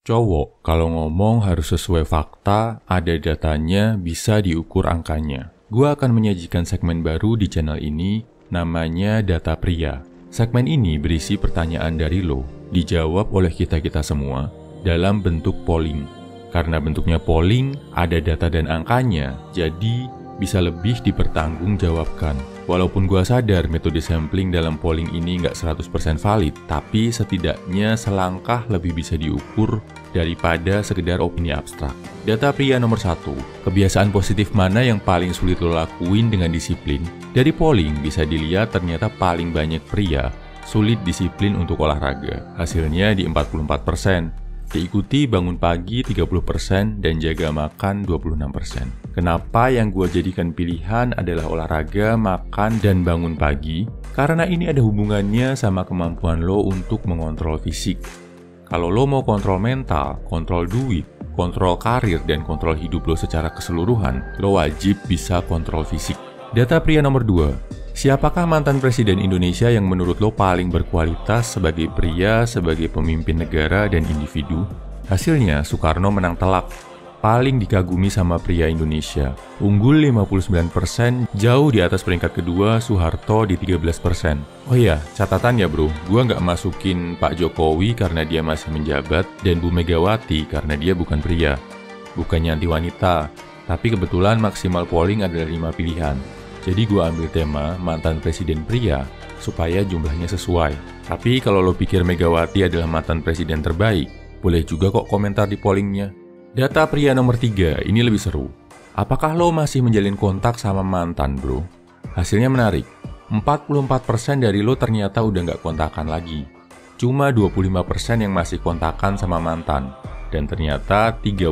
Cowok, kalau ngomong harus sesuai fakta, ada datanya, bisa diukur angkanya. Gua akan menyajikan segmen baru di channel ini, namanya Data Pria. Segmen ini berisi pertanyaan dari lo, dijawab oleh kita-kita semua, dalam bentuk polling. Karena bentuknya polling, ada data dan angkanya, jadi bisa lebih dipertanggungjawabkan. Walaupun gua sadar metode sampling dalam polling ini nggak 100% valid, tapi setidaknya selangkah lebih bisa diukur daripada sekedar opini abstrak. Data pria nomor 1, kebiasaan positif mana yang paling sulit lo lakuin dengan disiplin? Dari polling bisa dilihat ternyata paling banyak pria sulit disiplin untuk olahraga. Hasilnya di 44%. Diikuti bangun pagi 30% dan jaga makan 26%. Kenapa yang gue jadikan pilihan adalah olahraga, makan, dan bangun pagi? Karena ini ada hubungannya sama kemampuan lo untuk mengontrol fisik. Kalau lo mau kontrol mental, kontrol duit, kontrol karir, dan kontrol hidup lo secara keseluruhan, lo wajib bisa kontrol fisik. Data pria nomor 2. Siapakah mantan presiden Indonesia yang menurut lo paling berkualitas sebagai pria, sebagai pemimpin negara, dan individu? Hasilnya, Soekarno menang telak. Paling dikagumi sama pria Indonesia. Unggul 59%, jauh di atas peringkat kedua, Soeharto di 13%. Oh iya, catatan ya bro, gua nggak masukin Pak Jokowi karena dia masih menjabat, dan Bu Megawati karena dia bukan pria. Bukannya anti wanita, tapi kebetulan maksimal polling adalah 5 pilihan. Jadi gue ambil tema mantan presiden pria supaya jumlahnya sesuai. Tapi kalau lo pikir Megawati adalah mantan presiden terbaik, boleh juga kok komentar di pollingnya. Data pria nomor 3, ini lebih seru. Apakah lo masih menjalin kontak sama mantan bro? Hasilnya menarik. 44% dari lo ternyata udah nggak kontakan lagi. Cuma 25% yang masih kontakan sama mantan. Dan ternyata 30%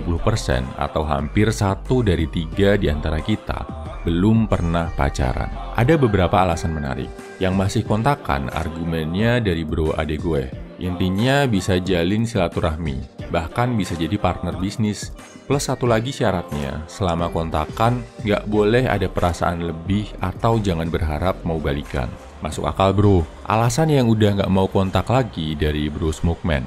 atau hampir 1 dari 3 di antara kita belum pernah pacaran. Ada beberapa alasan menarik. Yang masih kontakan argumennya dari bro ade gue. Intinya bisa jalin silaturahmi, bahkan bisa jadi partner bisnis. Plus satu lagi syaratnya, selama kontakan nggak boleh ada perasaan lebih atau jangan berharap mau balikan. Masuk akal bro. Alasan yang udah nggak mau kontak lagi dari bro Smokeman.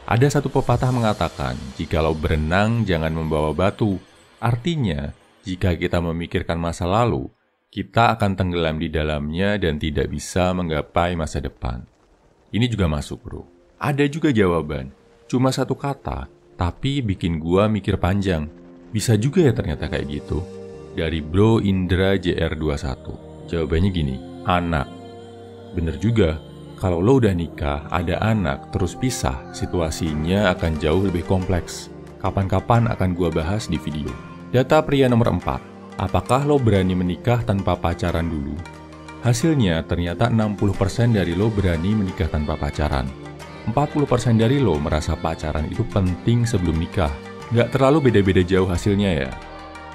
Ada satu pepatah mengatakan, jikalau berenang jangan membawa batu. Artinya, jika kita memikirkan masa lalu, kita akan tenggelam di dalamnya dan tidak bisa menggapai masa depan. Ini juga masuk bro. Ada juga jawaban, cuma satu kata, tapi bikin gua mikir panjang. Bisa juga ya ternyata kayak gitu. Dari bro Indra JR21. Jawabannya gini, anak. Bener juga, kalau lo udah nikah, ada anak, terus pisah, situasinya akan jauh lebih kompleks. Kapan-kapan akan gua bahas di video. Data pria nomor 4. Apakah lo berani menikah tanpa pacaran dulu? Hasilnya ternyata 60% dari lo berani menikah tanpa pacaran. 40% dari lo merasa pacaran itu penting sebelum nikah. Gak terlalu beda-beda jauh hasilnya ya.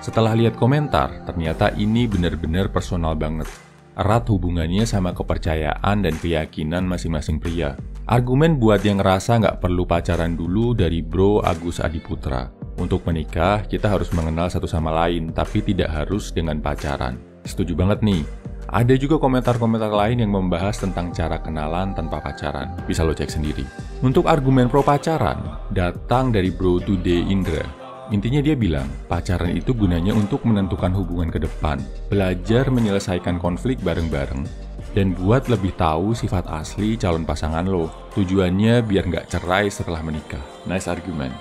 Setelah lihat komentar, ternyata ini benar-benar personal banget. Erat hubungannya sama kepercayaan dan keyakinan masing-masing pria. Argumen buat yang ngerasa gak perlu pacaran dulu dari bro Agus Adiputra. Untuk menikah, kita harus mengenal satu sama lain, tapi tidak harus dengan pacaran. Setuju banget nih. Ada juga komentar-komentar lain yang membahas tentang cara kenalan tanpa pacaran. Bisa lo cek sendiri. Untuk argumen pro pacaran, datang dari Bro Today Indra. Intinya dia bilang, pacaran itu gunanya untuk menentukan hubungan ke depan, belajar menyelesaikan konflik bareng-bareng, dan buat lebih tahu sifat asli calon pasangan lo. Tujuannya biar nggak cerai setelah menikah. Nice argument.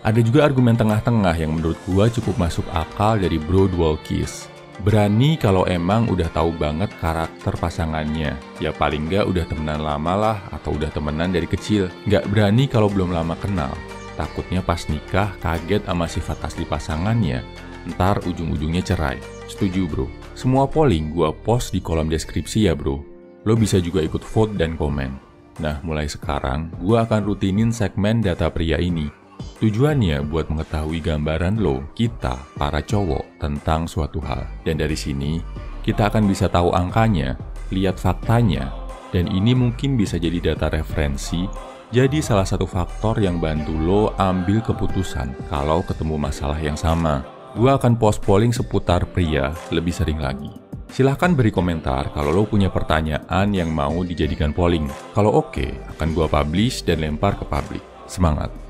Ada juga argumen tengah-tengah yang menurut gua cukup masuk akal dari Bro Dual Kiss. Berani kalau emang udah tahu banget karakter pasangannya. Ya paling nggak udah temenan lama lah atau udah temenan dari kecil. Nggak berani kalau belum lama kenal. Takutnya pas nikah kaget sama sifat asli pasangannya. Ntar ujung-ujungnya cerai. Setuju bro. Semua polling gua post di kolom deskripsi ya bro. Lo bisa juga ikut vote dan komen. Nah mulai sekarang gua akan rutinin segmen data pria ini. Tujuannya buat mengetahui gambaran lo, kita, para cowok, tentang suatu hal. Dan dari sini, kita akan bisa tahu angkanya, lihat faktanya, dan ini mungkin bisa jadi data referensi, jadi salah satu faktor yang bantu lo ambil keputusan kalau ketemu masalah yang sama. Gua akan post polling seputar pria lebih sering lagi. Silahkan beri komentar kalau lo punya pertanyaan yang mau dijadikan polling. Kalau oke, akan gua publish dan lempar ke publik. Semangat!